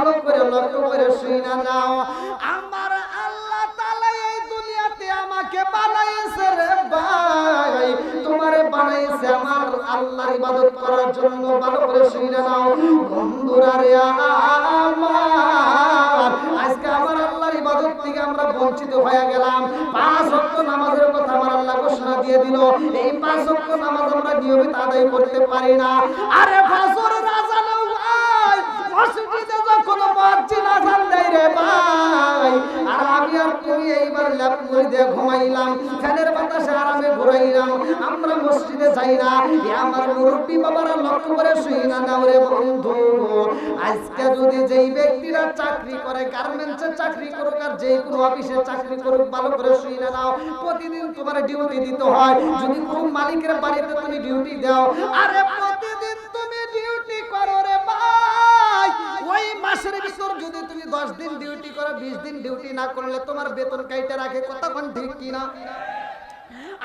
ভালো করে লক্ষ্য করে শুনে নাও। আমার আল্লাহ তাআলা এই দুনিয়াতে আমাকে বানাইছে রে ভাই, তোমারে বানাইছে আমার আল্লাহর ইবাদত করার জন্য। ভালো করে শুনে নাও বন্ধুরা রে আমার, আজকে আমার আল্লাহর ইবাদত থেকে আমরা বঞ্চিত হয়ে গেলাম। 5 ওয়াক্ত নামাজের কথা আমার আল্লাহ ঘোষণা দিয়ে দিল, এই 5 ওয়াক্ত নামাজ আমরা নিয়মিত আদায় করতে পারি না। আরে ফজরের আযান হয় মসজিদে যখন মুয়াজ্জিন আযান দেয় রে ভাই, আর আমি আর তুমি এইবার ল্যাপ মুড়ি দিয়ে ঘুমাইলাম, ফ্যানের বাতাসে আরামে ঘুরাইলাম, আমরা মসজিদে যাই না। এ আমার মুরব্বি বাবারা লক্ষ্য করে শুইনা নাও রে বন্ধু, আজকে যদি যেই ব্যক্তিরা চাকরি করে, গার্মেন্টসে চাকরি করুক আর যে কোনো অফিসে চাকরি করুক, ভালো করে শুইনা নাও, প্রতিদিন তোমার ডিউটি দিতে হয়। যদি কোনো মালিকের বাড়িতে তুমি ডিউটি দাও, আরে প্রতিদিন তুমি ডিউটি করো রে ভাই, ওই মাসের ভিতর যদি তুমি 10 দিন ডিউটি করো, 20 দিন ডিউটি না করলে তোমার বেতন কাইটা রাখে। কতক্ষণ ঠিক কিনা?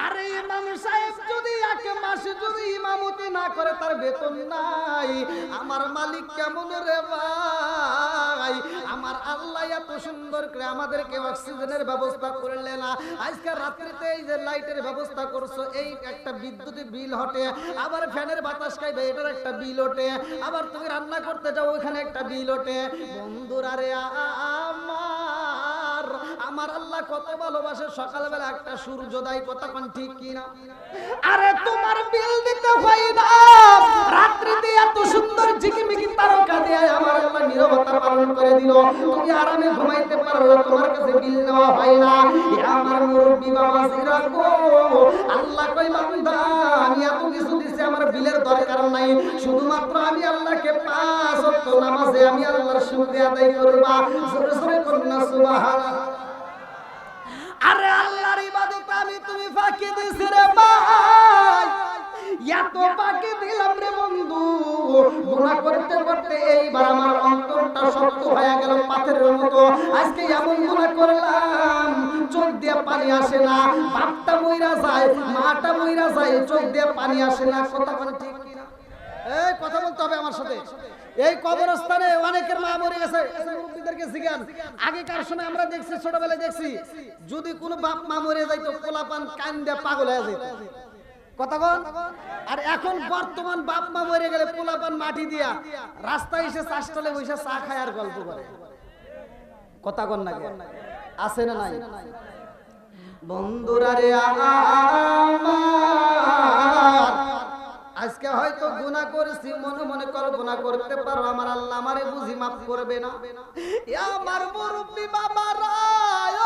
আরে ইমাম সাহেব যদি এক মাসে যদি ইমামতি না করে তার বেতন নাই, আমার মালিক কেমন রে ভাই? আমার আল্লাহ এত সুন্দর করে আমাদেরকে অক্সিজেনের ব্যবস্থা করলে না, আজকে রাত্রিতে এই যে লাইটের ব্যবস্থা করছো, এই একটা বিদ্যুতের বিল ওঠে, আবার ফ্যানের বাতাস খাইবে এটার একটা বিল ওঠে, আবার তুমি রান্না করতে যাও ওখানে একটা বিল ওঠে। বন্ধুরা রে আমার আল্লাহ কত ভালোবাসে, সকালবেলা একটা সূর্যোদয়। কতক্ষণ ঠিক কিনা? আরে তোমার বিল দিতে হয় না, রাত্রিতে এত সুন্দর ঝিকিমিকি তারকা দিয়ে আমার আল্লাহ নীরবতা পালন করে দিল, তুমি আরামে ঘুমাইতে পারো, তোমার কাছে বিল নেওয়া হয় না। আমার মুরব্বি বাবা জিরা গো, আল্লাহ কই বান্দা আমি এত কিছু দিছি, আমার বিলের দরকার নাই, শুধুমাত্র আমি আল্লাহকে 5 ওয়াক্ত নামাজে আমি আল্লাহর শুকরিয়া আদায় করবা। জোরে জোরে করুন না সুবহানাল্লাহ। আরে আল্লাহর ইবাদত আমি তুমি ফাঁকি দিছি রে ভাই, এত ফাঁকি দিলাম রে বন্ধু, গুনাহ করতে করতে এইবার আমার অন্তরটা শক্ত হয়ে গেল পাথরের মতো। আজকে এমন গুনাহ করলাম চোখ দিয়ে পানি আসে না, বাপটা মইরা যায়, মাটা মইরা যায়, চোখ দিয়ে পানি আসে না। কথা বলে ঠিক কিনা? এই কথা বলতে হবে আমার সাথে। এই কবরস্থানে অনেকের মা মরে গেছে, মুরব্বিদেরকে জিজ্ঞান, আগেকার সময় আমরা দেখছি, ছোটবেলায় দেখছি, যদি কোনো বাপ মা মরে যাইতো পোলাপান কান্দে পাগল হয়ে যেত। কথা বল। আর এখন বর্তমান বাপ মা মরে গেলে পোলাপান মাটি দিয়া রাস্তায় এসে চাষতলে বসে চা খায় আর গল্প করে। কথা কন না আছে না নাই? বন্ধুরা রে আমার, আজকে হয়তো গুনাহ করেছি, মনে মনে কল্পনা করতে পারো আমার আল্লাহ আমারে বুঝি মাফ করবে না। আমার মুরব্বি বাবারা,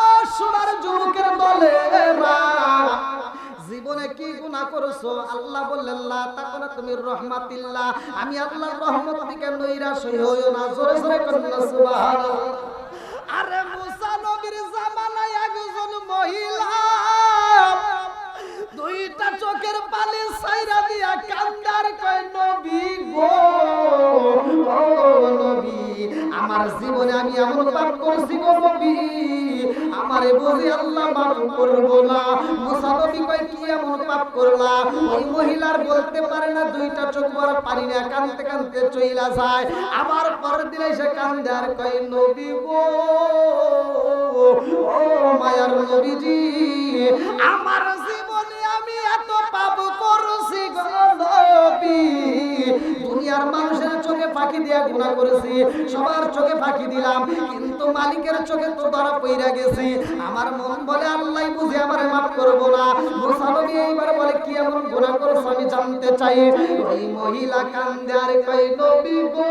ও সোনার যুবকের দলেরা, জীবনে কি গুনাহ করেছো? আল্লাহ বললেন লা তাকুনা তুমি রহমাতিল্লাহ, আমি আল্লাহর রহমত থেকে নৈরাশ হইও না। জোরে জোরে করুন না সুবহানাল্লাহ। আরে মুসা নবীর জামানায় একজন মহিলা 2টা চোখের পানি ছাইরা দিয়া কান্দার কয় নবী গো, ও নবী আমার জীবনে আমি এমন পাপ করছি গো নবী, আমারে বুঝি আল্লাহ মাফ করবো না। মুসা নবী কয় কি এমন পাপ করলা? ওই মহিলার বলতে পারে না, 2টা চোখ বড় পানি না, কাঁদতে কাঁদতে চইলা যায়। আবার পরের দিন এসে কান্দে আর কয় নবী গো, ও মায়ার নবীজি আমার জীবনে আমি এত পাপ করছি গো নবী, দুনিয়ার মানুষের চোখে ফাঁকি দিয়া গুনাহ করেছি, সবার চোখে ফাঁকি দিলাম, কিন্তু মালিকের চোখে তো ধরা পইরা গেছি। আমার মন বলে আল্লাহ বুঝি আমারে মাফ করবো না। মুসা নবী এইবার বলে কি এমন গুনাহ করেছো আমি জানতে চাই। ওই মহিলা কান্দে আর কয় নবী গো,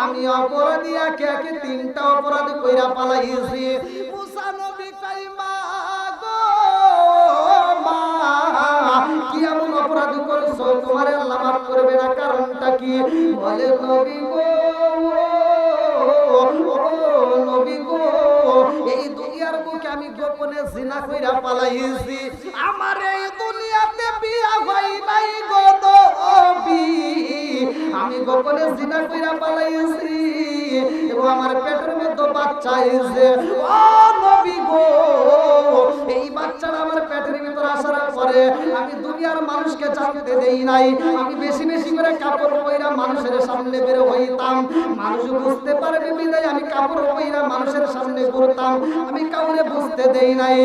আমি অপরাধী একে একে 3টা অপরাধ কইরা পালাইছি। মুসা নবী কয় মা গো, মা কি এমন অপরাধ করেছো তোমার আল্লাহ মাফ করবে না? কারণটা কি? বলে নবী গো, নবী গো এই দুনিয়ার বুকে আমি গোপনে জিনা কইরা পালাইছি, আমার এই দুনিয়াতে বিয়া হয় নাই গো নবী, আমি গোপনে জিনা কইরা পালাইছি এবং আমার পেটের মধ্যে বাচ্চা হইছে। ও নবী গো এই বাচ্চাটা আমার পেটের ভিতর আসার পরে আমি দুনিয়া আর মানুষকে জানতে দেই নাই। আমি বেশি বেশি করে কাপড় পয়রা মানুষের সামনে বের হইতাম, মানুষ বুঝতে পারবে বিদায় আমি কাপড় পয়রা মানুষের সামনে ঘুরতাম, আমি কাউরে বুঝতে দেই নাই।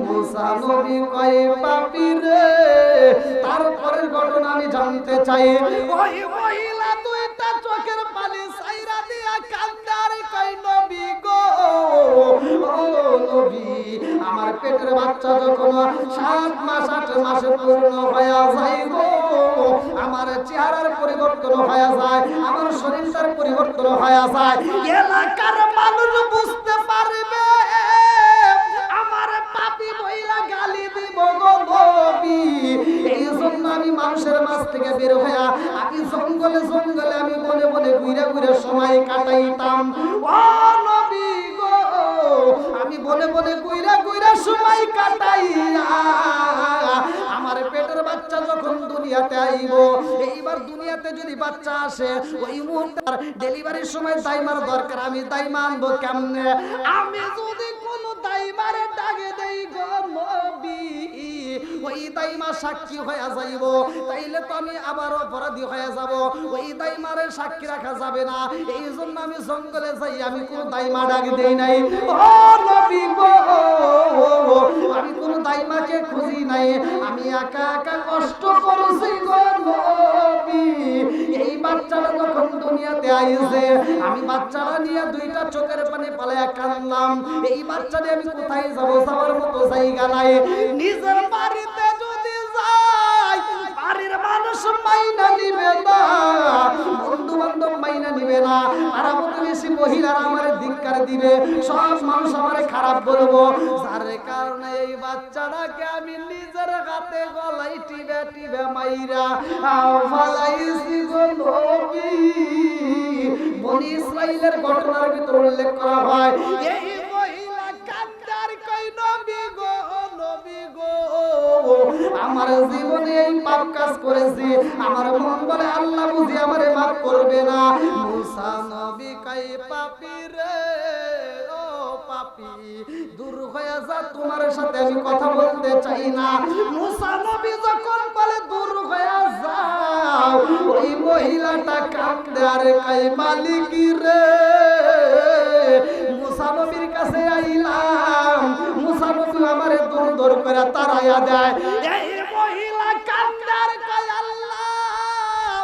মুসা নবী কয় পাপী রে, তারপরের ঘটনা আমি জানতে চাই। ওই মহিলা দুইটা চোখের পানি সাইরা দিয়া কান্দার কয় নবী গো, ও নবী, আমার পেটের বাচ্চা যখন 7 মাস 8 মাসে পূর্ণ হয়ে যায় গো, আমার চেহারার পরিবর্তন হয়ে যায়, আমার শরীরটার পরিবর্তন হয়ে যায়, এলাকার মানুষ বুঝতে পারবে আমার পাপী মহিলা গালি দিব গো নবী। এই জন্য আমি মানুষের মাঝ থেকে বের হয়ে আমি জঙ্গলে জঙ্গলে আমি বনে বনে ঘুরে ঘুরে সময় কাটাইতাম। ও নবী গো, আমি বনে বনে ঘুরে ঘুরে সময় কাটাইয়া আমার পেটের বাচ্চা যখন দুনিয়াতে আইব, এইবার দুনিয়াতে যদি বাচ্চা আসে ওই মুহূর্তে ডেলিভারির সময় দাইমার দরকার, আমি দাইমা আনবো কেমনে? আমি যদি কোন দাইমারে ডাকে দেই গো নবী, ওই দাইমা সাক্ষী হয়ে যাইব, তাইলে তো আমি আবার অপরাধী হয়ে যাব, ওই দাইমারে সাক্ষী রাখা যাবে না। এই জন্য আমি জঙ্গলে যাই, আমি কোন দাইমা ডাক দেই নাই। ও নবী গো, আমি কোন দাইমাকে খুঁজি নাই, আমি একা একা কষ্ট করছি গো নবী। এই বাচ্চাটা যখন দুনিয়াতে আইছে, আমি বাচ্চাটা নিয়ে দুইটা চোখের পানি পালায়া কাঁদলাম। এই বাচ্চা নিয়ে আমি কোথায় যাবো, যাওয়ার মতো জায়গা নাই। নিজের বাড়িতে যদি যাই, বাড়ির মানুষ মাইনা নিবে না, বন্ধু বান্ধব মাইনা নিবে না, আর প্রতিবেশী মহিলারা আমার ধিক্কার দিবে, সব মানুষ আমার খারাপ বলবো। যার কারণে এই বাচ্চাটাকে আমি নিজের হাতে গলায় টিবে টিবে মাইরা ফালাইছি গো নবী। বনি ইসরাইলের ঘটনার ভিতর উল্লেখ করা হয়, এই মহিলা কান্দার কই নবী গো, নবী গো, আমার জীবনে এই পাপ কাজ করেছি, আমার মন বলে আল্লাহ বুঝি আমারে মাফ করবে না। মুসা নবী কই পাপী রে, ও পাপী, দূর হয়ে যা, তোমার সাথে আমি কথা বলতে চাই না। মুসা নবী যখন বলে দূর হয়ে যাও, ওই মহিলাটা কাঁদে আর কই মালিক রে, মুসা নবীর কাছে আইলাম, মুসা নবী আমারে দূর দূর করে তাড়াইয়া দেয়। এই মহিলা কাঁদে আর কই আল্লাহ,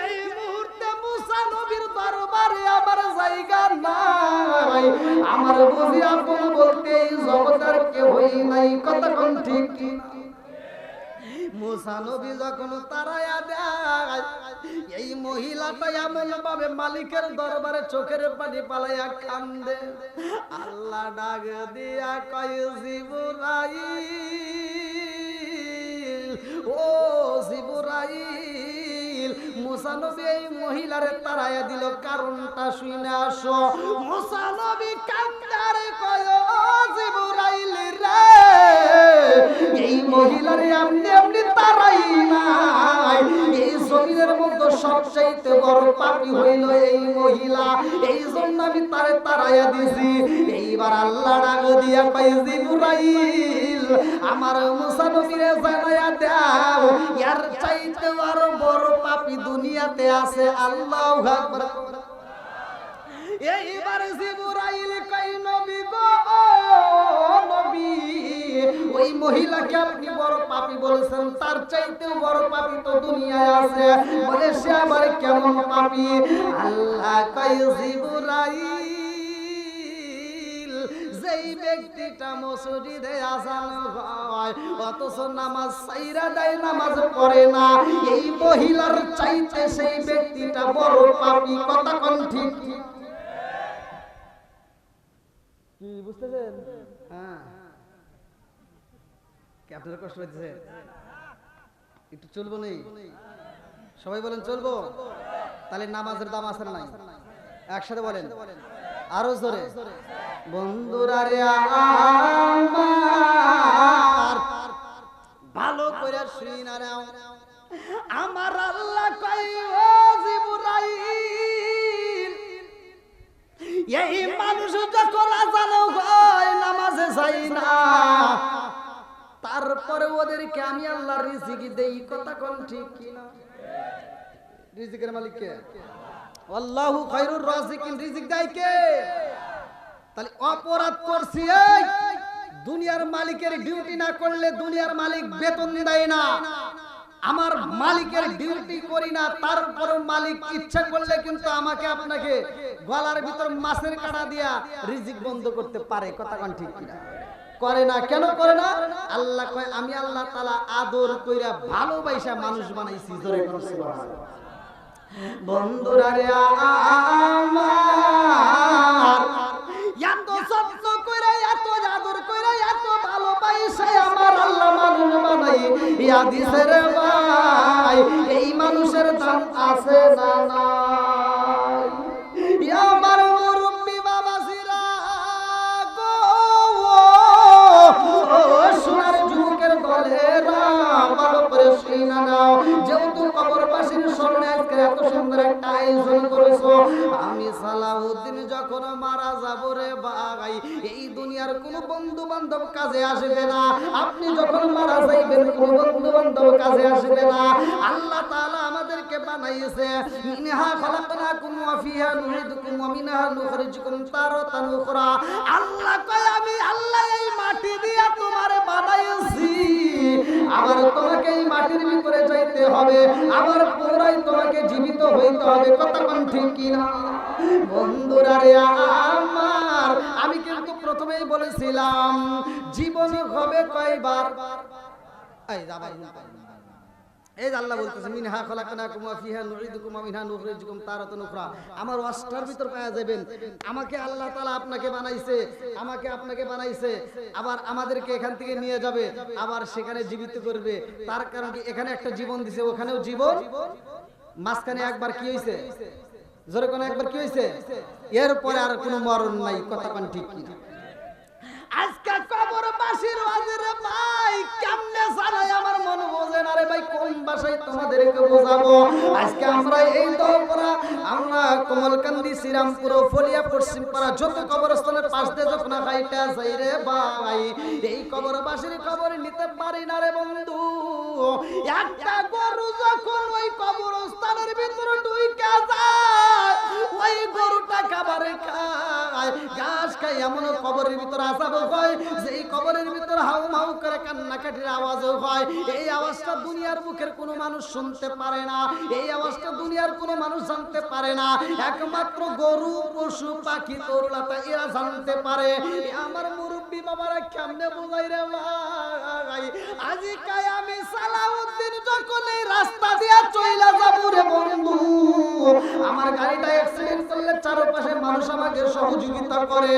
এই মুহূর্তে মুসা নবীর দরবারে আমার জায়গা নাই, আমার বুঝি আপন বলতে এই জগতের কেউই নাই। কতক্ষণ ঠিক ঠিক মুসা নবী যখন তাড়াইয়া দেয়, এই মহিলাটা এমন ভাবে মালিকের দরবারে চোখের পানি পালাইয়া কান্দে। আল্লাহ ডাক দিয়া কয় জিবরাইল, ও জিবরাইল, মুসা নবী এই মহিলারে তাড়াইয়া দিল, কারণটা শুনে আসো। মুসা নবী কান্দার কয় ও জিবরাইল রে, এই মহিলারে এমনি এমনি তাড়াই নাই, এই জমিনের মধ্যে সবচাইতে বড় পাপী হইল এই মহিলা, এই জন্য আমি তারে তাড়াইয়া দিছি। এইবার আল্লাহ ডাক দিয়া কয় জিবরাইল, আমার মুসা নবীরে জানাইয়া দাও, এর চাইতে আরো বড় পাপী দুনিয়াতে আছে। আল্লাহু আকবার। এইবার জিবরাইল কয় নবী গো, নবী, ওই মহিলাকে আপনি বড় পাপী বলেছেন, তার চাইতেও বড় পাপী তো দুনিয়ায় আছে। বলে সে আবার কেমন পাপী? আল্লাহ কয় জিবরাইল, যেই ব্যক্তিটা মসজিদে আযান হয় অথচ নামাজ ছাইরা দেয়, নামাজ পড়ে না, এই মহিলার চাইতে সেই ব্যক্তিটা বড় পাপী। কথা কোন ঠিক ঠিক কি বুঝতেছেন? হ্যাঁ, কি আপনার কষ্ট হইতেছে? একটু চলবো নেই? সবাই বলেন চলবো। তাহলে নামাজের দাম আছে না নাই? একসাথে বলেন, আরো জোরে। বন্ধুরা রে আমার, ভালো করে শুনা নাও, আমার আল্লাহ কয় ও জিবরাইল, এই মানুষ যখন আযান হয় নামাজে যায় না, তারপরে ওদেরকে আমি আল্লাহ রিজিক দেই, কথা কোন ঠিক কিনা? রিজিকের মালিক কে? আল্লাহু খায়রুর রাজিকিন, রিজিক দেয় কে? তাহলে অপরাধ করছি, এই দুনিয়ার মালিকের ডিউটি না করলে দুনিয়ার মালিক বেতন দেয় না, আমার মালিকের ডিউটি করি না, তারপর মালিক ইচ্ছা করলে কিন্তু আমাকে আপনাকে গলার ভিতর মাছের কাঁটা দিয়া রিজিক বন্ধ করতে পারে, কথা কোন ঠিক কিনা? করে না, কেন করে না? আল্লাহ কয় আমি আল্লাহ তাআলা আদর কইরা ভালোবাসা মানুষ বানাইছি, জোরে কোন সুবহানাল্লাহ। বন্ধুরা রে আমার, এত যত্ন কইরা এত আদর কইরা এত ভালোবাসা আমার আল্লাহ মানুষ বানাই, হাদিসের ভাই এই মানুষের দাম আছে না নাই? আমার মুরব্বি বাবাজিরা গো, সোনার যুবকের দলেরা ভালো করে শুনে নাও, যেহেতু কবরবাসীর স্মরণে আজকে এত সুন্দর একটা আয়োজন করেছো, আমি সালাউদ্দিন যখন মারা যাব রে ভাই, এই দুনিয়ার কোনো বন্ধু বান্ধব কাজে আসবে না, আপনি যখন মারা যাইবেন কোনো বন্ধু বান্ধব কাজে আসবে না। আল্লাহ তাআলা আমাদেরকে বানাইছে, মিনহা খালাকনাকুম ওয়া ফিহা নুঈদুকুম ওয়া মিনহা নুখরিজুকুম তারাতান উখরা। আল্লাহ কয় আমি আল্লাহ এই মাটি দিয়া তোমারে বানাইছি, আবার তোমাকে এই মাটির ভিতরে যাইতে হবে, আবার পুনরায় তোমাকে জীবিত হইতে হবে, কথা কোন ঠিক কিনা? বন্ধুরা রে আমার, আমি কিন্তু প্রথমেই বলেছিলাম জীবন হবে কয়বার, এই যাবা এই যে আল্লাহ বলতেছে মিনহা খালাকনাকুম ওয়া ফিহা নুঈদুকুম ওয়া মিনহা নুখরিজুকুম তারাতান উখরা। আমার ওয়াজটার ভিতর পাওয়া যাবেন আমাকে আল্লাহ তাআলা আপনাকে বানাইছে, আমাকে আপনাকে বানাইছে, আবার আমাদেরকে এখান থেকে নিয়ে যাবে, আবার সেখানে জীবিত করবে। তার কারণ কি? এখানে একটা জীবন দিছে, ওখানেও জীবন, মাঝখানে একবার কি হইছে? জোরে কোন একবার কি হইছে? এরপরে আর কোনো মরণ নাই, কথা কোন ঠিক কি? আজকে কবরবাসীর ওয়াজরে ভাই কেমনে জানাই আমার মন বোঝে না রে ভাই, কোন ভাষায় তোমাদেরকে বোঝাবো? আজকে আমরা এই দলপরা, আমরা কমলকান্দি, শ্রীরামপুর, ফলিয়া, পশ্চিমপাড়া যত কবরস্থানের পাশ দিয়ে যখন হাইটা যাই রে ভাই, এই কবরবাসীর খবর নিতে পারি না রে বন্ধু। একটা গরু যখন ওই কবরস্থানের ভিতরে ঢুইকা যায়, ওই গরুটা খাবারে খায়, ঘাস খায়, এমন কবরের ভিতরে আসাবো হয় যে এই কবরের ভিতরে হাউ মাউ করে কান্নাকাটির আওয়াজও হয়। এই আওয়াজটা দুনিয়ার মুখের কোনো মানুষ শুনতে পারে না, এই আওয়াজটা দুনিয়ার কোনো মানুষ জানতে পারে না, একমাত্র গরু, পশু, পাখি, তরুলতা এরা জানতে পারে। আমার মুরব্বী বাবারা কেমনে বোঝাই রে ভাই? আজকাল আমি সালাউদ্দিন যখন এই রাস্তা দিয়া চইলা যাবো রে বন্ধু, আমার গাড়িটা অ্যাক্সিডেন্ট করলে চারপাশে মানুষ আমাকে সহযোগিতা করে,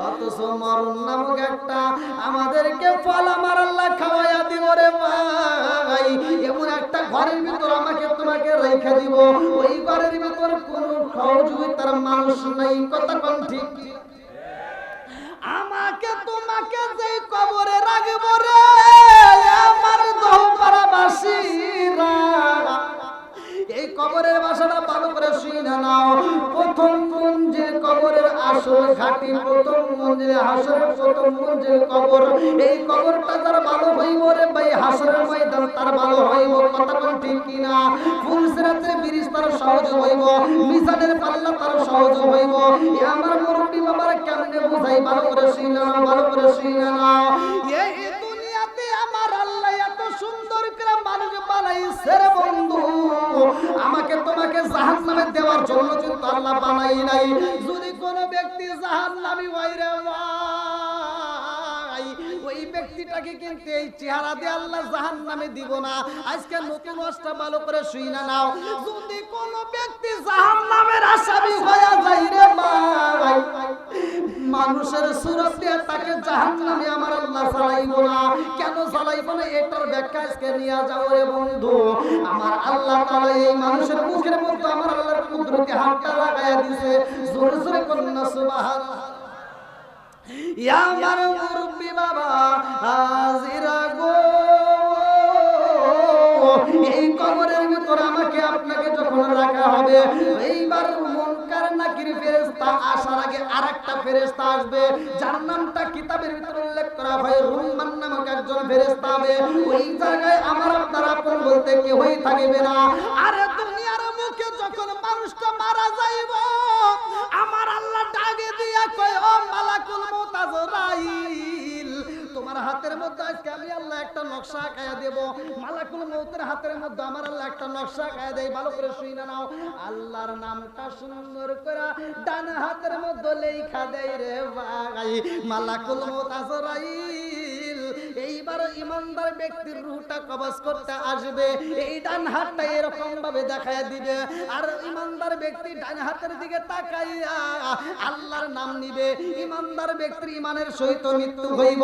অথচ মরণ নামক একটা আমাদেরকে ফল আমার আল্লাহ খাওয়াইয়া দিব রে ভাই। এমন একটা ঘরের ভিতর আমাকে তোমাকে রেখে দিব, ওই ঘরের ভিতর কোনো সহযোগিতার মানুষ নাই, কথা কোন ঠিক? আমাকে তোমাকে যে কবরে রাখবো রে আমার দহপাড়াবাসীরা, এই কবরের বাসাটা ভালো করে শুনে নাও। প্রথম মঞ্জিল কবরের আসল ঘাটি, প্রথম মঞ্জিল হাসরের প্রথম মঞ্জিল কবর। এই কবরটা তার ভালো হইব রে ভাই, হাসরের ময়দান তার ভালো হইব, কথা কোন ঠিক কিনা? ফুলসিরাতের ব্রিজ তার সহজ হইব, মিজানের পাল্লা তার সহজ হইব। আমার মুরব্বি বাবারা কেমনে বুঝাই, ভালো করে শুনে নাও, ভালো করে শুনে নাও। এই দুনিয়াতে আমার আল্লাহ এত সুন্দর করে মানুষ বানাইছে রে বন্ধু, আমাকে তোমাকে জাহান্নামে দেওয়ার জন্য কিন্তু আল্লাহ বানাই নাই। যদি কোনো ব্যক্তি জাহান্নামী হয় রে ভাই, ওই ব্যক্তিটাকে কিন্তু এই চেহারা দিয়ে আল্লাহ জাহান্নামে দিব না। আজকে নতুন ওয়াজটা ভালো করে শুইনা নাও। যদি কোনো ব্যক্তি জাহান্নামের আসামি হয়ে যায় রে ভাই, মানুষের সুরত দিয়ে তাকে জাহান্নামে আমার আল্লাহ চালাইব না। কেন চালাইব না এটার ব্যাখ্যা আজকে নিয়ে যাও রে বন্ধু। আমার আল্লাহ তাআলা এই মানুষের মুখের মধ্যে আমার আল্লাহর কুদরতি হাতটা লাগায়া দিয়েছে, জোরে জোরে কন্না সুবহানাল্লাহ। ইয়া আমার মুরব্বি বাবা হাজিরা গো, এই কবরের ভিতর আমাকে আপনাকে যখন রাখা হবে, এইবার মুনকার নাকির ফেরেশতা আসার আগে আরেকটা ফেরেশতা আসবে, যার নামটা কিতাবের ভিতরে উল্লেখ করা হয় রুম্মান নামক একজন ফেরেশতা হবে। ওই জায়গায় আমার আপনার আপন বলতে কেউই থাকবে না। আরে দুনিয়ার মুখে যখন মানুষটা মারা যাইব, আমার আল্লাহ ডাকে দিয়া কয়, ও মালাকুল মউত আজরাইল, তোমার হাতের মধ্যে আজকে আমি আল্লাহ একটা নকশা আঁকায়া দেব। মালাকুল মউতের হাতের মধ্যে আমার আল্লাহ একটা নকশা আঁকায়া দেয়, ভালো করে শুইনা নাও। আল্লাহর নামটা সুন্দর করে ডান হাতের মধ্যে লেখা দেয় রে ভাই, মালাকুল মউত আজরাইল। এইবার ইমানদার ব্যক্তির রূহটা কবজ করতে আসবে, এই ডান হাতটা এরকম ভাবে দেখায়া দিবে, আর ইমানদার ব্যক্তি ডান হাতের দিকে তাকাইয়া আল্লাহর নাম নিবে। ইমানদার ব্যক্তির ইমানের সহিত মৃত্যু হইব।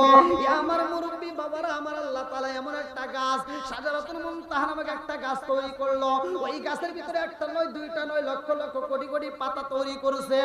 আমার মুরব্বী বাবারা, আমার আল্লাহ তাআলা এমন একটা গাছ, শাজারাতুল মুনতাহা নামক একটা গাছ তৈরি করলো। ওই গাছের ভিতরে একটা নয়, দুইটা নয়, লক্ষ লক্ষ কোটি কোটি পাতা তৈরি করেছে।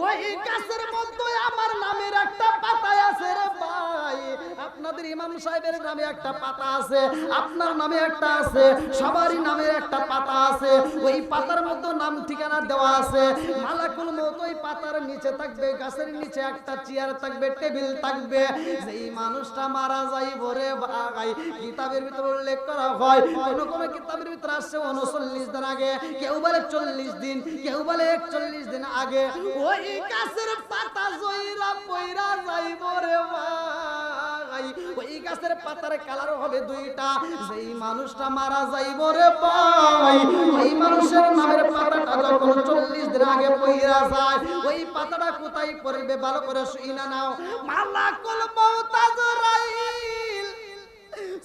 ওই গাছের মধ্যে আমার নামের একটা পাতা আছে রে ভাই। আপনাদের ইমাম সাহেবের নামে একটা পাতা আছে, আপনার নামে একটা আছে, সবারই নামে একটা পাতা আছে। ওই পাতার মধ্যে নাম ঠিকানা দেওয়া আছে। মালাকুল মউত ওই পাতার নিচে থাকবে, গাছের নিচে একটা চেয়ার থাকবে, টেবিল থাকবে। যেই মানুষটা মারা যাইব রে ভাই, কিতাবের ভিতরে উল্লেখ করা হয়, কোন কোন কিতাবের ভিতরে আসছে 39 দিন আগে, কেউ বলে 40 দিন, কেউ বলে 41 দিন আগে ওই গাছের পাতা জইরা পইরা যাইব রে ভাই। ওই গাছের পাতার কালার হবে দুইটা। যেই মানুষটা মারা যাইব রে ভাই, ওই মানুষের নামের পাতাটা যখন 40 দিন আগে পইরা যায়, ওই পাতাটা কোথায় পড়বে ভালো করে শুইনা নাও। মালাকুল মউত আজরাইল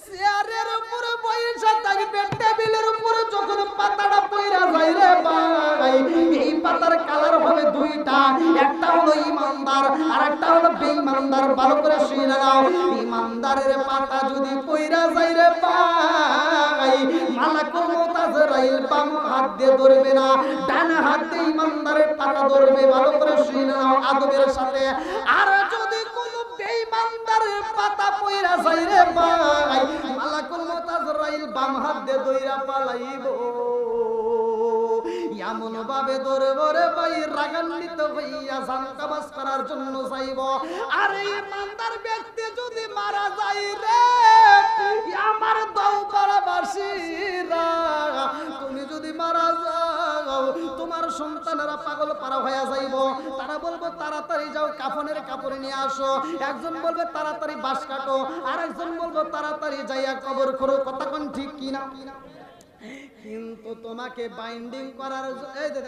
চেয়ারের উপরে বইসা থাকবে, টেবিলের উপরে যখন পাতাটা পইরা যায় রে ভাই, এই পাতার কালার হবে দুইটা, একটা হলো ইমানদার আর একটা হলো বেঈমানদার। ভালো করে শুনে নাও, ইমানদারের পাতা যদি পইরা যায় রে ভাই, মালাকুল মউত আজরাইল বাম হাত দিয়ে ধরবে না, ডান হাত দিয়ে ইমানদারের পাতা ধরবে। ভালো করে শুনে নাও আদবের সাথে। আর যদি কোনো বেঈমানদারের পাতা পইরা যায় রে ভাই, মালাকুল মউত আজরাইল বাম হাত দিয়ে দইরা পালাইব। এমন ভাবে ধরব রে ভাই, রাগান্বিত হইয়া জান কবজ করার জন্য যাইব। আর ইমানদার ব্যক্তি যদি মারা যায় রে, আমার দৌপাড়াবাসীরা, তুমি যদি মারা যাও, তোমার সন্তানেরা পাগল পারা হয়ে যাইব। তারা বলবো তাড়াতাড়ি যাও কাফনের কাপড় নিয়ে আসো, একজন বলবে তাড়াতাড়ি বাঁশ কাটো, আর একজন বলবো তাড়াতাড়ি যাইয়া কবর করো। কথা কোন ঠিক কিনা? কিন্তু তোমাকে বাইন্ডিং করার এই দে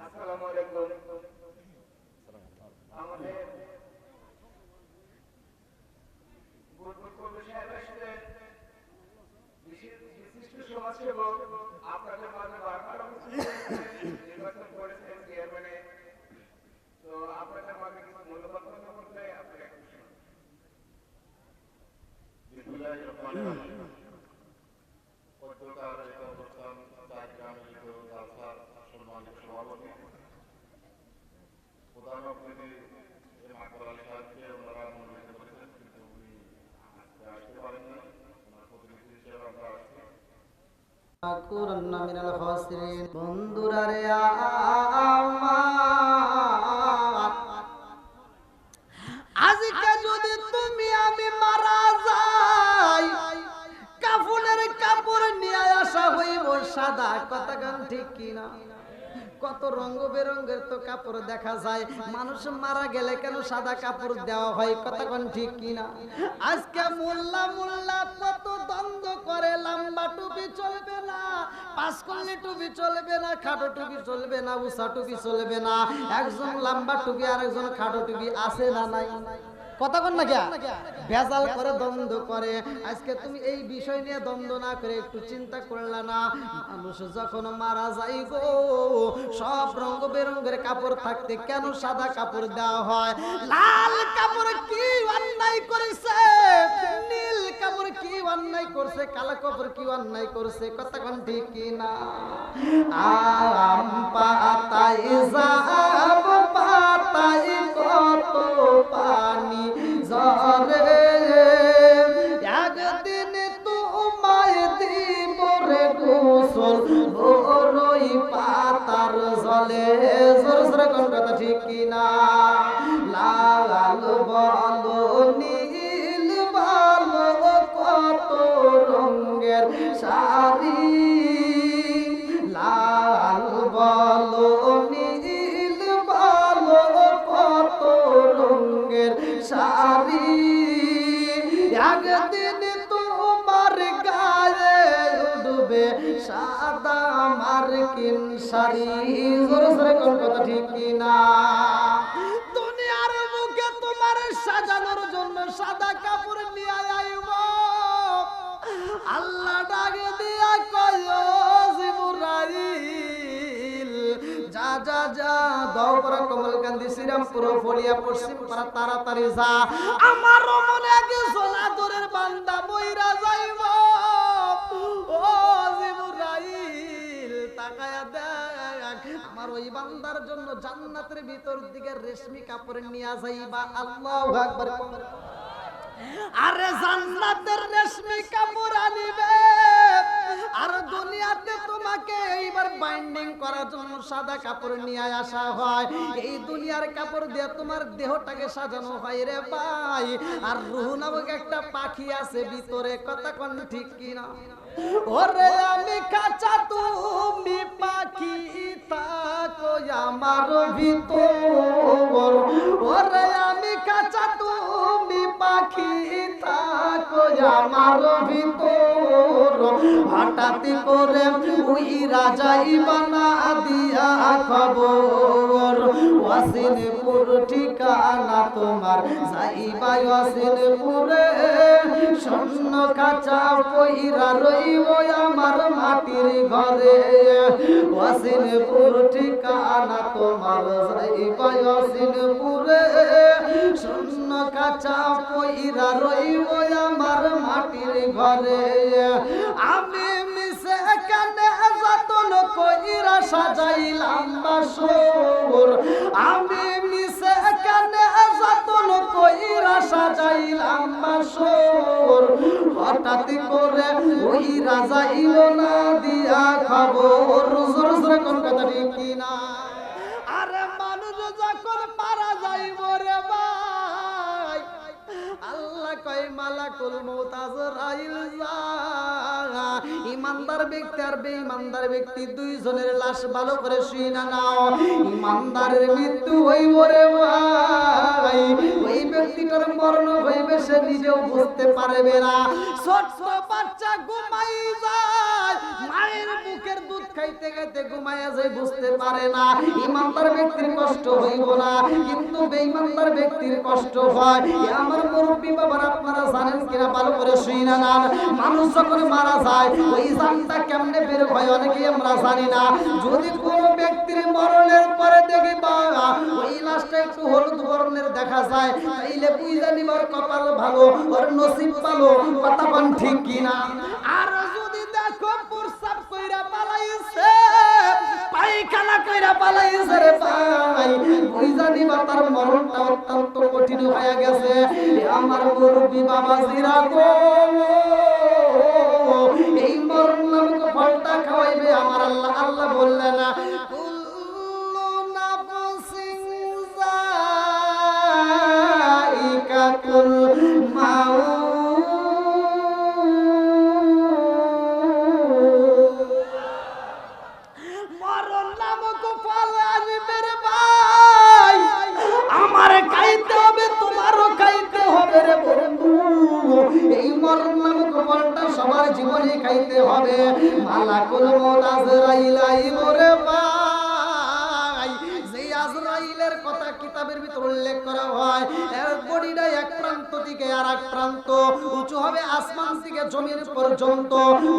আসসালামু আলাইকুম। আমাদের বিশিষ্ট সমাজসেবক আপনাদের মাঝে বারবার নির্বাচন করেছেন চেয়ারম্যানে, তো আপনাদের মাঝে কিছু মূল্যবান কথা বললে আপনারা একটু শুনুন। বিসমিল্লাহির রহমানির রহিম। পদ্মকার এটা অবস্থান চারগ্রাম জালসার সম্মানিত সভাপতি প্রধান অতিথি আকবর আলী সাহেবকে ওনারা মনোনীত করেছেন, কিন্তু উনি আসতে পারেননি। ওনার প্রতিনিধি হিসেবে আমরা আসছি। বন্ধুরা রে আমার, আজকে যদি তুমি আমি মারা যাই, কাফনের কাপড় নিয়ে আসা হইব সাদা। কথা গান ঠিক কিনা? কত রঙ বেরঙের তো কাপড় দেখা যায়, মানুষ মারা গেলে কেন সাদা কাপড় দেওয়া হয়? কথা কোন ঠিক কিনা? আজকে মোল্লা মোল্লা কত দ্বন্দ্ব করে, লম্বা টুপি চলবে না, পাঁচ কল্লি টুপি চলবে না, খাটো টুপি চলবে না, উষা টুপি চলবে না। একজন লম্বা টুপি আর একজন খাটো টুপি আছে না নাই? কথা বল না, ভেজাল করে দ্বন্দ্ব করে। আজকে তুমি এই বিষয় নিয়ে দ্বন্দ্ব না করে একটু চিন্তা করলা না? মানুষ যখন মারা যায় গো, সব রঙ বেরঙের কাপড় থাকতে কেন সাদা কাপড় দেওয়া হয়? লাল কাপড় কি অন্যায় করেছে? নীল কাপড় কি অন্যায় করছে? কালো কাপড় কি অন্যায় করছে? কথা কোন ঠিক কি না? আম পাতায় যাব শাড়ি একদিন তোমার গায়ে উঠবে সাদা মার্কিন শাড়ি। জোরে জোরে কোন কথা ঠিক কিনা? দুনিয়ার মুখে তোমার সাজানোর জন্য সাদা কাপড় নিয়ে আইব। আল্লাহ ডাক দিয়া কয় জিবরাইল যা যা যা দৌড়া কমলকান্দি শ্রীরামপুর ফলিয়া পশ্চিম পাড়া তাড়াতাড়ি যা, আমার মনে একজন আদরের বান্দা মইরা যাইব। ও জিবরাইল তাকায়া দেখ, আমার ওই বান্দার জন্য জান্নাতের ভিতর দিকে রেশমি কাপড় নিয়ে যাইবা। আল্লাহু আকবার। আরে জান্নাতের রেশমি কাপড় আনিবে, আর দুনিয়াতে তোমাকে এইবার বাইন্ডিং করার জন্য সাদা কাপড় নিয়ে আসা হয়। এই দুনিয়ার কাপড় দিয়ে তোমার দেহটাকে সাজানো হয় রে ভাই। আর রূহ নামক একটা পাখি আছে ভিতরে, কথা কোন ঠিক কিনা? ওরে আমি কাঁচা তুমি পাখি থাকো আমার ভিতর। ওরে আমি কাঁচা তুমি পাখি থাকো আমার ভিতর। হঠাৎ করে উইরা যাইবা না দিয়া খবর, ওয়াসিনপুর ঠিকানা তোমার যাইবা ওয়াসিনপুরে। স্বর্ণ কাঁচা পইরা রইব আমার মাটির ঘরে, ওয়াসিনপুর ঠিকানা তোমার যাইবা ওয়াসিনপুরে। স্বর্ণ কাঁচা পইরা রইব আমার মাটির ঘরে। আমি মিশে কানে যতন কইরা সাজাইলাম বাসর, আমি মিশে কানে যতন কইরা সাজাইলাম বাসর। হঠাৎ করে ওই রাজা ইলো না দিয়া খবর। জোর জোরে কোন কথা ঠিক কিনা? আরে মানুষ যখন মারা যাইব রে ভাই, আল্লাহ কয় মালাকুল মউত আজরাইল যা। ইমানদার ব্যক্তি আর বেঈমানদার ব্যক্তি দুইজনের লাশ ভালো করে শুইনা নাও। ইমানদারের মৃত্যু হইব রে ভাই, ওই ব্যক্তিটার মরণ হইবে সে নিজেও বুঝতে পারবে না। ছোট্ট বাচ্চা ঘুমাই যায়, মায়ের বুকের দুধ খাইতে খাইতে ঘুমাইয়া যায়, বুঝতে পারে না। ইমানদার ব্যক্তির কষ্ট হইব না, কিন্তু বেঈমানদার ব্যক্তির কষ্ট হয়। আমার মুরব্বী বাবার আপনারা জানেন কিনা ভালো করে শুইনা নান। মানুষ যখন মারা যায় ওই জানটা কেমনে বের হয় অনেকেই আমরা জানি না। যদি কোন ব্যক্তির মরণের পরে দেখি বা ওই লাশটা একটু হলুদ বর্ণের দেখা যায়, তাইলে বুঝা নিবার কপাল ভালো, ওর নসিব ভালো। কথা বল ঠিক কিনা? আর যদি দেখো প্রস্রাব কইরা পালাইছে, পায়খানা কইরা পালাইছে রে ভাই, বুঝা নিবা তার মরণটা অত্যন্ত কঠিন হয়ে গেছে। আমার মুরব্বী বাবাজিরা গো, এই মরণ নামক ফলটা খাওয়াইবে আমার আল্লাহ। আল্লাহ বললেন না কুল্লু নাফসিন যায়িকাতুল মাউত। মরণ নামক ফল আসবে রে ভাই, আমার খাইতে হবে তোমারও খাইতে হবে রে বন্ধু। এই মরণ নামক ফলটা সবার জীবনে খাইতে হবে। মালাকুল মউত আজরাইল আইব রে ভাই। যে আজরাইলের কথা কিতাবের ভিতর উল্লেখ করা হয়, এর বডিটা এক প্রান্ত থেকে আর এক প্রান্ত উঁচু হবে আসমান থেকে জমিন পর্যন্ত।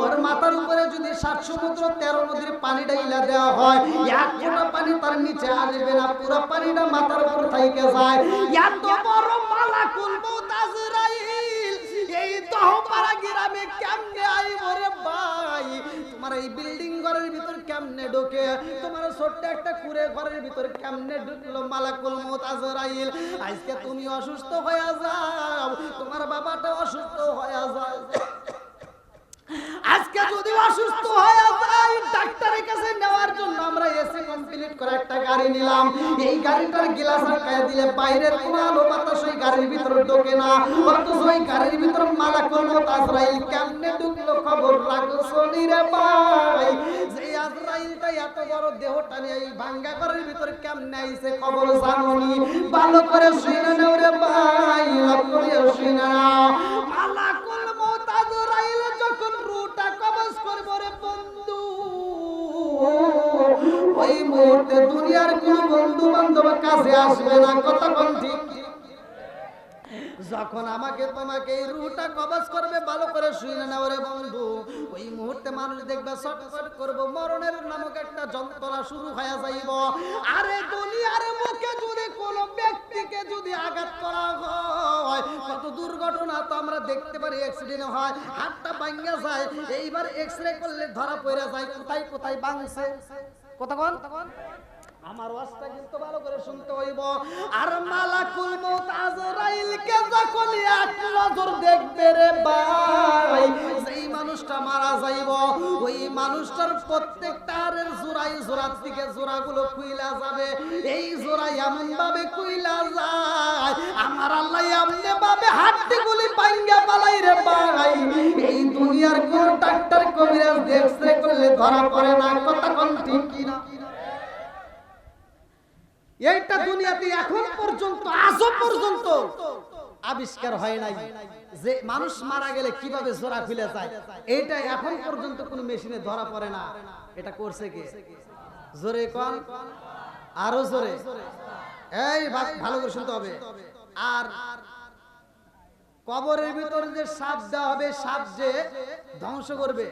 ওর মাথার উপরে যদি ৭ সমুদ্র ১৩ নদীর পানি ডাইলা দেওয়া হয়, এক ফোঁটা পানি তার নিচে আসবে না, পুরো পানিটা মাথার উপর থাইকে যায়। এত বড় মালাকুল মউত আজরাইল এই দহপাড়া গ্রামে কেমনে আইব রে ভাই? তোমার এই বিল্ডিং ঘরের ভিতর কেমনে ঢোকে? তোমার ছোট্ট একটা কুড়ে ঘরের ভিতর কেমনে ঢুকলো মালাকুল মউত আজরাইল? আজকে তুমি অসুস্থ হয়ে যাও, তোমার বাবাটা অসুস্থ হয়ে যায়, আজকে যদি অসুস্থ হয়ে যাই ডাক্তারের কাছে নেওয়ার জন্য আমরা এসি কমপ্লিট করে একটা গাড়ি নিলাম, এই গাড়িটার গ্লাস আটকায় দিলে বাইরের কোনো আলো বাতাস ওই গাড়ির ভিতরে ঢোকে না, অথচ ওই গাড়ির ভিতর মালাকুল মউত আজরাইল কেমনে ঢুকলো খবর রাখছো নি রে ভাই? যে আজরাইলটা এত বড় দেহটা নিয়ে এই ভাঙ্গা ঘরের ভিতরে কেমনে আইছে খবর জানোনি? ভালো করে শুনে নাও রে ভাই, ভালো করে শুনে নাও। মালাকুল মউত আজরাইল যখন রূহটা কবজ করবে রে বন্ধু, ওই মুহূর্তে দুনিয়ার কোন বন্ধু বান্ধব কাছে আসবে না। কতক্ষণ ঠিক? যখন আমাকে তোমাকে এই রূহটা কবজ করবে, ভালো করে শুনে নাও রে বন্ধু, ওই মুহূর্তে মানুষ দেখবে ছটফট করব, মরণের নামক একটা যন্ত্রণা শুরু হয়ে যাইব। আরে দুনিয়ার মুখে যদি কোন ব্যক্তিকে যদি আঘাত করা হয়, কত দুর্ঘটনা তো আমরা দেখতে পারি, অ্যাক্সিডেন্ট হয়, হাতটা ভাঙা যায়, এইবার এক্সরে করলে ধরা পড়ে যায় কোথায় কোথায় ভাঙছে। কতক্ষণ? আমার ওয়াজটা কিন্তু ভালো করে শুনতে হইব। আর মালাকুল মউত আজরাইলকে যখন এক নজর দেখবে রে ভাই, যেই মানুষটা মারা যাইব ওই মানুষটার প্রত্যেকটা হাড়ের জোড়ায় জোড়ার দিকে জোড়াগুলো খুইলা যাবে। এই জোড়া এমন ভাবে খুইলা যায়, আমার আল্লাহ এমনি ভাবে হাড্ডিগুলি ভাঙ্গা পালাই রে ভাই, এই দুনিয়ার কোন ডাক্তার কবিরাজ দেখছে করলে ধরা পড়ে না। কতক্ষণ ঠিক কিনা? এইটা দুনিয়াতে এখন পর্যন্ত আজও পর্যন্ত আবিষ্কার হয় নাই যে মানুষ মারা গেলে কিভাবে জোড়া খুলে যায়। এইটা এখন পর্যন্ত কোনো মেশিনে ধরা পড়ে না। এটা করছে কে? জোরে কোন? আরো জোরে। এই ভালো করে শুনতে হবে। আর কবরের ভিতরে যে সাপ দেওয়া হবে, সাপ যে ধ্বংস করবে,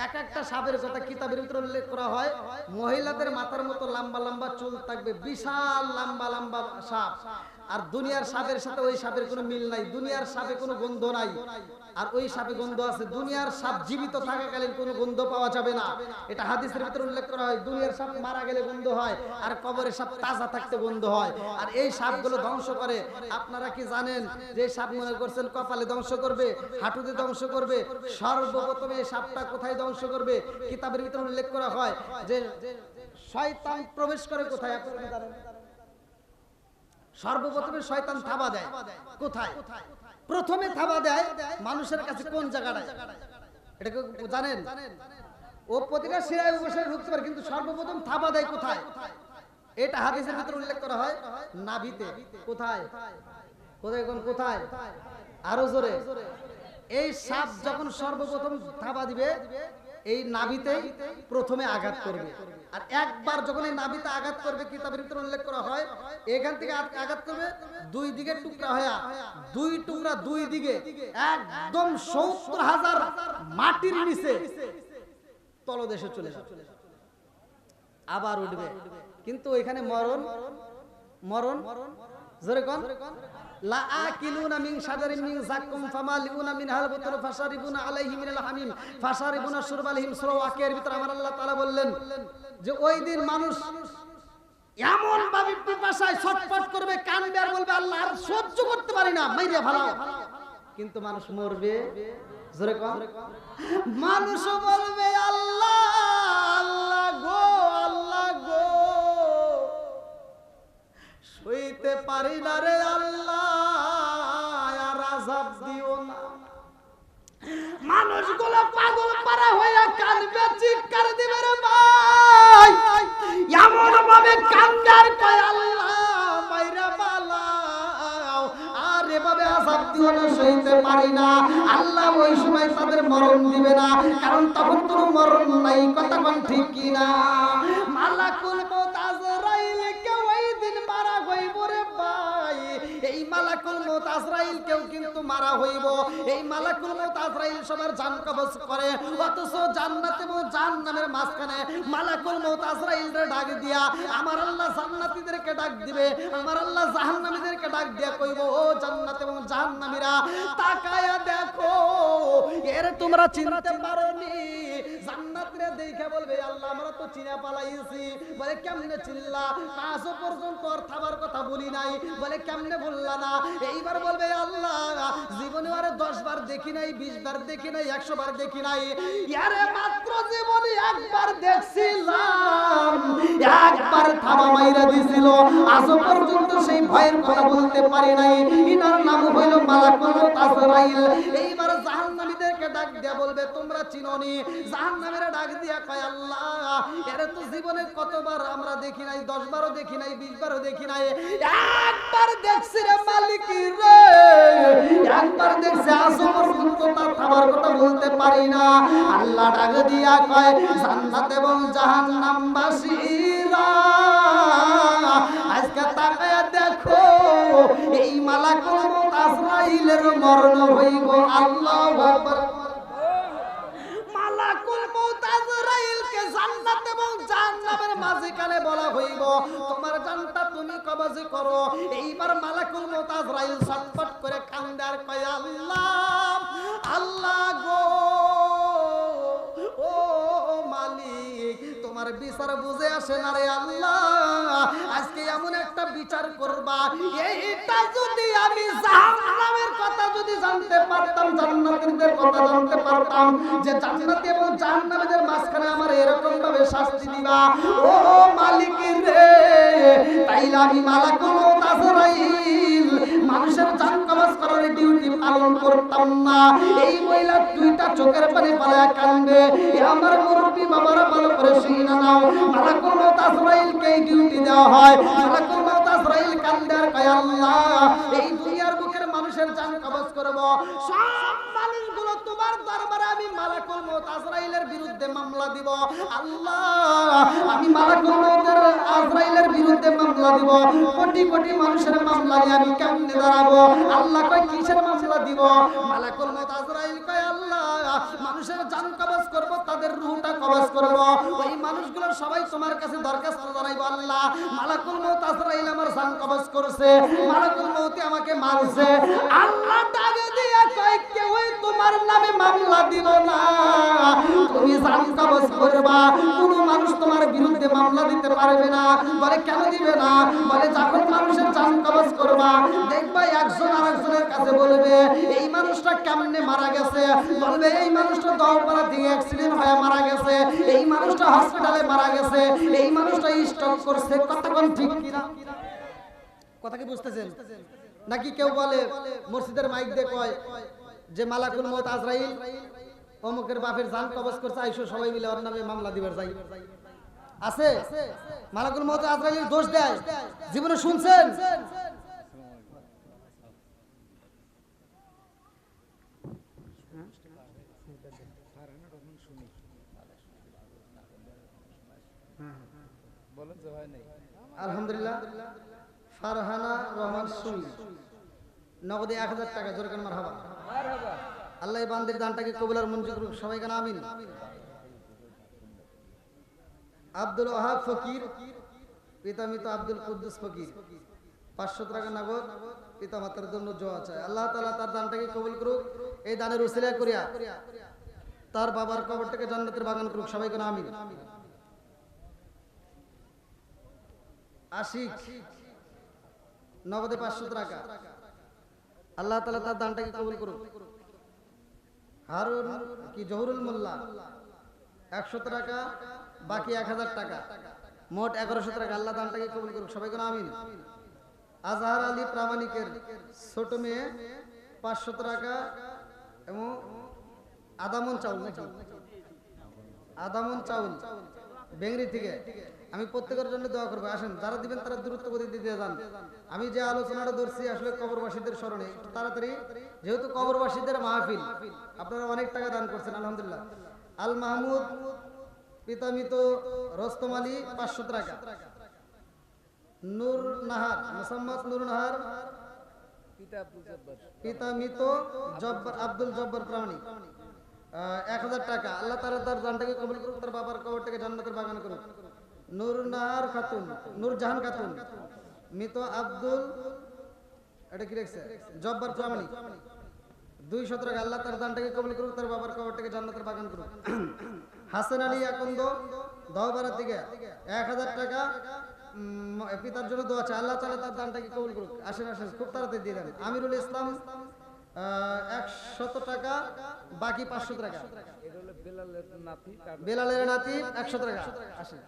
এক একটা সাপের কথা কিতাবের ভিতরে উল্লেখ করা হয়। মহিলাদের মাথার মতো লম্বা লম্বা চুল থাকবে, বিশাল লম্বা লম্বা সাপ। আর দুনিয়ার সাপের সাথে ওই সাপের কোনো মিল নাই, দুনিয়ার সাপে কোনো গন্ধ নাই, আর ওই সাপে গন্ধ আছে। দুনিয়ার সাপ জীবিত থাকাকালীন কোনো গন্ধ পাওয়া যাবে না, এটা হাদিসের ভিতরে উল্লেখ করা হয়। দুনিয়ার সাপ মারা গেলে গন্ধ হয়, আর কবরের সাপ তাজা থাকতে গন্ধ হয়। আর এই সাপগুলো ধ্বংস করে। আপনারা কি জানেন যে সাপ মনে করছেন কপালে ধ্বংস করবে, হাঁটুতে ধ্বংস করবে? সর্বপ্রথমে এই সাপটা কোথায় ধ্বংস করবে? কিতাবের ভিতরে উল্লেখ করা হয় যে শয়তান প্রবেশ করে কোথায়? আপনারা জানেন? সর্বপ্রথমে শয়তান থাবা দেয় কোথায়? প্রথমে থাবা দেয় মানুষের কাছে কোন জায়গাটায়? এটা জানেন? ও প্রতিটা শিরায় বসে ঢুকতে পারে, কিন্তু সর্বপ্রথম থাবা দেয় কোথায়? এটা হাদিসের ভিতরে উল্লেখ করা হয় নাভিতে। কোথায়? কোথায় কোন কোথায়? আরো জোরে। এই সাপ যখন সর্বপ্রথম থাবা দিবে এই নাভিতেই প্রথমে আঘাত করবে। আর একবার যখন এই নাভিতে আঘাত করবে, কিতাবের ভিতরে উল্লেখ করা হয় এখান থেকে আঘাত করবে, দুই দিকে টুকরা হয়ে, দুই টুকরা দুই দিকে একদম ৭০,০০০ মাটির নিচে তলদেশে চলে যাবে, আবার উঠবে। কিন্তু এখানে মরণ মরণ জোরে কোন? লা আকিলুনা মিন শাজারিন মিন যাক্কুম ফামালিউনা মিনহাল বুতুন ফাশারিবুনা আলাইহি মিনাল হামিম ফাশারিবুনা শুরবালহিম। সূরা ওয়াকিয়ার ভিতরে আমার আল্লাহ তাআলা বললেন যে ওই দিন মানুষ এমন ভাবে পিপাসায় ছটফট করবে, কাঁদবে আর বলবে আল্লাহ আর সহ্য করতে পারি না, মাইরা ফেলাও। কিন্তু মানুষ মরবে। জোরে কোন? মানুষ বলবে আল্লাহ আল্লাহ গো, আল্লাহ গো, সইতে পারি না রে আল্লাহ, আর আযাব দিও না। মানুষগুলো পাগল পারা হয়ে কাঁদবে, চিৎকার দিবে রে ভাই, এমন ভাবে কান্দার কয় আল্লাহ মাইরা পালাও, আর এভাবে আযাব দিও না, সইতে পারি না। আল্লাহ ওই সময় তাদের মরণ দিবে না, কারণ তখন কোনো মরণ নাই। কথা কোন ঠিক কি না? মালাকুল মউত আজরাইলকে ওই দিন মারা হইব রে ভাই। এই মালাকুল মউত আজরাইলকেও কিন্তু মারা হইব। এই মালাকুল মউত আজরাইল সবার জান কবজ করে, অথচ জান্নাত এবং জাহান্নামের মাঝখানে মালাকুল মউত আজরাইলরে ডাক দিয়া আমার আল্লাহ জান্নাতীদেরকে ডাক দিবে, আমার আল্লাহ জাহান্নামীদেরকে ডাক দিয়া কইব ও জান্নাত এবং জাহান্নামীরা তাকায়া দেখো, এর তোমরা চিনতে পারোনি। জান্নাতীরা দেখে বলবে আল্লাহ আমরা তো চিনা পালাইছি। বলে কেমনে চিনলা? আজ পর্যন্ত আর থাবার কথা বলি নাই। বলে কেমনে বললা না? এইবার বলবে আল্লাহ জীবনে আরে 10 বার দেখি নাই, 20 বার দেখি নাই, 100 বার দেখি নাই, আরে মাত্র জীবনে একবার দেখছিলাম, একবার থাবা মাইরা দিছিল, আজও পর্যন্ত সেই ভয়ের কথা বলতে পারি নাই। ইনার নাম হইল মালাকুল মউত আজরাইল। এইবার জাহান্নামীদেরকে ডাক দিয়া বলবে তোমরা চিনোনি? জাহান্নামীরা ডাক দিয়া কয় আল্লাহ এর তো জীবনে কতবার আমরা দেখি নাই, 10 বারও দেখি নাই, 20 বারও দেখি নাই, একবার দেখছি রে মালিক রে, একবার দেখছি, আজও পর্যন্ত তার থামার কথা বলতে পারি না। আল্লাহ ডাক দিয়া কয় জান্নাত এবং জাহান্নামবাসীরা আজকে তাকায়া দেখো এই মালাকুল মউত আজরাইলের মরণ হইব। আল্লাহু আকবার। মালাকুল মউত আজরাইলকে জান্নাত এবং জাহান্নামের মাঝখানে বলা হইব তোমার জানটা তুমি কবজ করো। এইবার মালাকুল মউত আজরাইল ছটফট করে কান্দে আর কয় আল্লাহ আল্লাহ গো, ও মালিক তোমার বিচার বুঝে আসে না রে আল্লাহ, আজকে এমন একটা বিচার করবা, এইটা যদি আমি জাহান্নামের কথা যদি জানতে পারতাম, জান্নাতীদের কথা জানতে পারতাম, যে জান্নাতি এবং জাহান্নামীদের মাঝখানে আমার এরকম ভাবে শাস্তি দিবা, ও মালিক রে, তাইলে আমি মালাকুল মউত আজরাইল মানুষের জান কবজ করার ডিউটি পালন করতাম না। এই মহিলা দুইটা চোখের পানি পালায়া কান্দে। আমার মুরব্বী বাবারা ভালো করে শুনে নাও, মালাকুল মউত আজরাইলকে এই ডিউটি দেওয়া হয়। মালাকুল মউত আজরাইল কান্দে আর কয় আল্লাহ এই দুনিয়ার বুকের মানুষের জান কবজ করব, সব মানুষগুলো তোমার দরবারে আমি মালাকুল মউত আজরাইলের বিরুদ্ধে মামলা দিব। আল্লাহ আমি মালাকুল মউত আজরাইলের বিরুদ্ধে মামলা দিব, কোটি কোটি মানুষের মামলা নিয়ে আমি কেমনে দাঁড়াবো? আল্লাহ কয় কিসের মামলা দিব? মালাকুল মউত আজরাইল কয় আল্লাহ মানুষের জান কবজ করব, তাদের রূহটা কবজ করব, ওই মানুষগুলো সবাই তোমার কাছে দরখাস্ত জানাইবো আল্লাহ মালাকুল মউত আজরাইল আমার জান কবজ করছে, মালাকুল মউত আমাকে মারছে। আল্লাহ ডাকে দিয়া কয় কেউ তোমার নামে মামলা দিব না, তুমি জান কবজ করবা, কোনো মানুষ তোমার বিরুদ্ধে মামলা দিতে পারবে না। বলে কেন দিবে না? বলে যখন মানুষের জান কবজ করবা দেখবা একজন আরেকজনের কাছে বলবে এই মানুষটা কেমনে মারা গেছে, বলবে এই মানুষটা দহপাড়া থেকে অ্যাক্সিডেন্ট হয়ে মারা গেছে, এই মানুষটা হসপিটালে মারা গেছে, এই মানুষটা স্ট্রোক করছে। কতক্ষণ ঠিক কিনা? কথা কি বুঝতেছেন? নাকি কেউ বলে মসজিদের মাইক দিয়ে কয় যে মালাকুল মউত আজরাইল অমুকের বাপের জান কবজ করছে, আইসো সবাই মিলে ওর নামে মামলা দিবার যাই। আছে মালাকুল মউত আজরাইলের দোষ দেয়? জীবনে শুনছেন? আলহামদুলিল্লাহ ফারহানা রহমান সুই নগদে 1000 টাকা, জোরে কান মারহাবা। আল্লাহ এই বান্দির দানটাকে কবুল আর মঞ্জুর করুক, সবাই কান আমিন। আব্দুল ওয়াহাব ফকির পিতা মৃত আব্দুল কুদ্দুস ফকির 500 টাকা নগদ পিতা মাতার জন্য দোয়া চায়। আল্লাহ তাআলা তার দানটাকে কবুল করুক, এই দানের উসিলা করিয়া তার বাবার কবরটাকে জান্নাতের বাগান করুক, সবাই কান আমিন। আশিক নগদে 500 টাকা, আল্লাহ তাআলা তার দানটাকে কবুল করুক। হারুন কি জহুরুল মোল্লা 100 টাকা, বাকি 1000 টাকা, মোট 1100 টাকা, আল্লাহ দানটাকে কবুল করুক, সবাই কোন আমিন। আজহার আলী প্রামাণিকের ছোট মেয়ে 500 টাকা এবং আদামন চাউল, নাকি আদামন চাউল বেংরি থেকে। আমি প্রত্যেকের জন্য দোয়া করবো, আসেন যারা দিবেন তারা দ্রুত গতিতে দিয়ে যান। আমি যে আলোচনাটা ধরছি আসলে কবরবাসীদের স্মরণে, তাড়াতাড়ি, যেহেতু কবরবাসীদের মাহফিল, আপনারা অনেক টাকা দান করছেন আলহামদুলিল্লাহ। আল মাহমুদ পিতা মৃত রস্তম আলী 500 টাকা, নূর নাহার মোহাম্মদ নূর নাহার পিতা মৃত আব্দুল জব্বার প্রামাণিক 1000 টাকা, আল্লাহ তাআলা তার দানটাকে কবুল করুক, তার বাবার কবরটাকে জান্নাতের বাগান করুক। নূর নাহার খাতুন, নূর জাহান খাতুন মৃত আব্দুল এটা কি রেখেছে জব্বার প্রামাণিক 200 টাকা, আল্লাহ তার দানটাকে কবুল করুক, তার বাবার কবরটাকে জান্নাতের বাগান করুক। হাসান আলী আকন্দ দহবারা থেকে 1000 টাকা, পিতার জন্য দোয়া চাই, আল্লাহ তাআলা তার দানটাকে কবুল করুক। আসেন আসেন, খুব তাড়াতাড়ি দিয়ে দেন। আমিরুল ইসলাম 100 টাকা, বাকি 500 টাকা। বেলালের নাতি 100 টাকা। আসেন।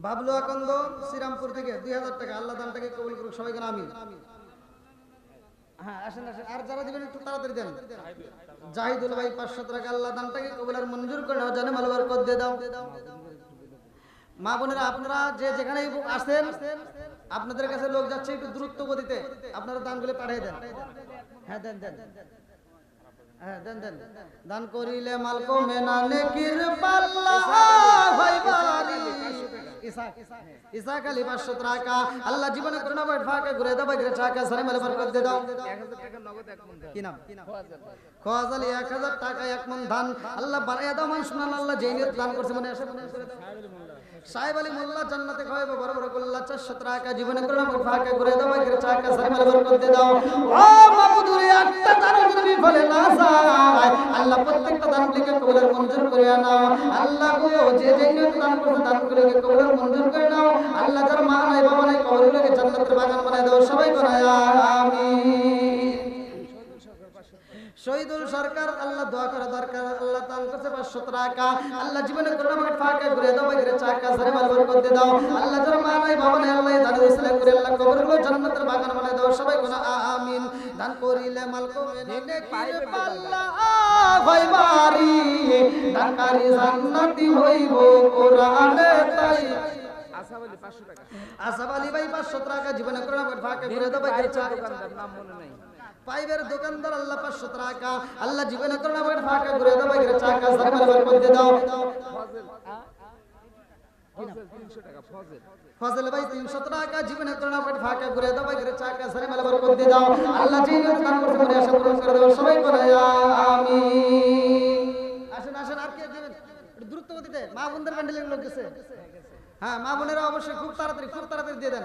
বাবলু আকন্দ শ্রীরামপুর থেকে 2000 টাকা, আল্লাহ দানটাকে কবুল করুক, সবাই কেন আমিন। হ্যাঁ আসেন আসেন, আর যারা দিবেন একটু তাড়াতাড়ি দেন। জাহিদুল ভাই 500 টাকা, আল্লাহ দানটাকে কবুল আর মঞ্জুর করে নাও, জানে মাল বরকত দিয়ে দাও। মা বোনেরা আপনারা যে যেখানেই আসেন, আপনাদের কাছে লোক যাচ্ছে, একটু দ্রুত গতিতে আপনারা দানগুলো পাঠিয়ে দেন। হ্যাঁ দেন দেন, হ্যাঁ দেন দেন। দান করিলে মাল কমে না, নেকির পাল্লা হয় ভারী। ইসাক আলী 500 টাকা, আল্লাহ জীবনে করুণা বড় ফাঁকে ঘুরে দাও, বাইরে টাকা সারে মালে বরকত দিয়ে দাও। 1000 টাকা নগদ এক মন ধান। কি নাম? খোয়াজ আলী 1000 টাকা, এক মন ধান, আল্লাহ বাড়াইয়া দাও। মান শুনান আল্লাহ যেই নিয়ত দান করছে মনে আসে মনে করে দাও। সাহেব আলী মোল্লা জান্নাতে খাওয়াবো বড় বড় গোল্লা 400 টাকা, জীবনে করুণা বড় ফাঁকে ঘুরে দাও, বাইরে টাকা সারে মালে বরকত দিয়ে দাও। ও মাবুদুরে একটা দান যদি বলে না যায়, আল্লাহ প্রত্যেকটা দান থেকে কবুল আর মঞ্জুর করে নাও। আল্লাহ গো যে যেই নিয়ত দান করছে দানগুলোকে কবুল আর মঞ্জুর করে নাও। আল্লাহ যার মা নাই বাবা নাই কবরগুলোকে জান্নাতের বাগান বানায় দাও, সবাই বানায় আমিন। শহীদুল সরকার, আল্লাহ দোয়া করা দরকার, আল্লাহ দান করছে 500 টাকা, আল্লাহ জীবনে করুণা আমাকে ফাঁকে ঘুরে দাও, বাইরে টাকা সারে মাল বরকত দিয়ে দাও। আল্লাহ যার মা নাই বাবা নাই, আল্লাহ দানের ইসলাম করে আল্লাহ কবরগুলো জান্নাতের বাগান বানায় দাও, সবাই কোনা আমিন। দান করিলে মাল কমে না, নেকির পাল্লা হয় ভারী, দানকারী জান্নাতি হইব কোরআনে তাই। আসাব আলী 500 টাকা। আসাব আলী ভাই 500 টাকা, জীবনে করুণা আমাকে ফাঁকে ঘুরে দাও, বাইরে টাকা। দোকানদার নাম মনে নাই। পাইবের দোকানদার, আল্লাহ 500 টাকা, আল্লাহ জীবনে করুণা আমাকে ফাঁকে ঘুরে দাও, বাইরে টাকা সারে মাল বরকত দিয়ে দাও। ফজল 300 টাকা। ফজল ভাই 300 টাকা, জীবনে করুণা আমাকে ফাঁকে ঘুরে দাও, বাইরে টাকা সারে মাল বরকত দিয়ে দাও। আল্লাহ যেই নিয়ত দান করছে মনে আশা পূরণ করে দাও, সবাই বলে আমিন। আসেন আসেন, আর কে দিবেন? একটু দ্রুত গতিতে, মা বোনদের প্যান্ডেলের লোক গেছে। হ্যাঁ মা বোনেরা অবশ্যই খুব তাড়াতাড়ি দিয়ে দেন,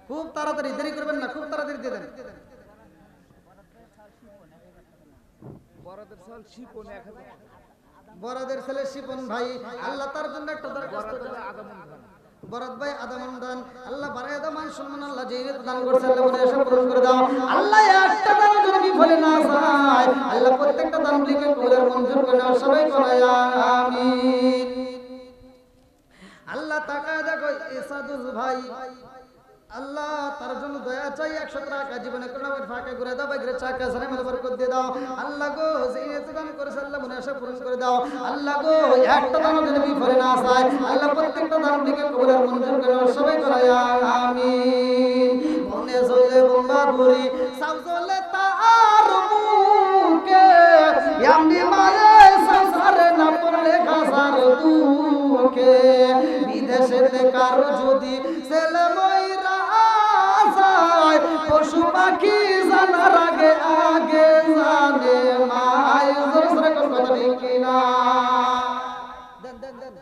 খুব তাড়াতাড়ি, দেরি করবেন না, খুব তাড়াতাড়ি দিয়ে দেন। বড়দের চাল শিপন 1000 টাকা। বড়দের ছেলে শিপন ভাই, আল্লাহ তার জন্য একটা দরখাস্ত বড়দের করেন। আধা মন ধান। বরদ ভাই আদামন দান, আল্লাহ বাড়ায় দাও মান সম্মান, আল্লাহ যেই নিয়ত দান করছে আল্লাহ মনে আশা পূরণ করে দাও। আল্লাহ একটা দান যদি বিফলে না যায়, আল্লাহ প্রত্যেকটা দান লিখে কবুল আর মঞ্জুর করে নাও, সবাই বলে আমিন। আল্লাহ তাকায় দেখো ইসাদুল ভাই, আল্লাহ তার জন্য দয়া চাই, 100 টাকা, জীবনে করুণা আমাকে ফাঁকে ঘুরে দাও, বাইরে টাকা সারে মাল বরকত দিয়ে দাও। আল্লাহ গো যেই নিয়ত দান করেছে আল্লাহ মনে আশা পূরণ করে দাও। আল্লাহ গো একটা দান যদি বিফলে না যায়, আল্লাহ প্রত্যেকটা দান লিখে কবুল আর মঞ্জুর করে নাও, সবাই বলে আমিন। মনে জলে বোমা ঘুরি সাউ জলে তার বুকে, এমনি মায়ে সংসারে না পড়লে খাসার দুঃখে, বিদেশেতে কারো যদি ছেলে ময়রা যায়, পশু পাখি জানার আগে আগে জানে মায়। জোরে জোরে কথা ঠিক কিনা? দেন দেন দেন।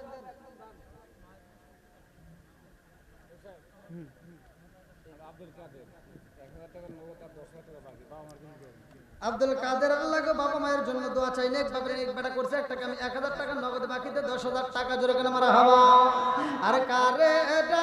আব্দুল কাদের, আল্লাহ গো বাবা মায়ের জন্য দোয়া চাই, নেক বাবার নেক বেটা করছে, একটা আমি 1000 টাকা নগদ বাকিতে 10,000 টাকা, জোরে কেন মারা হাওয়া। আর কারে এটা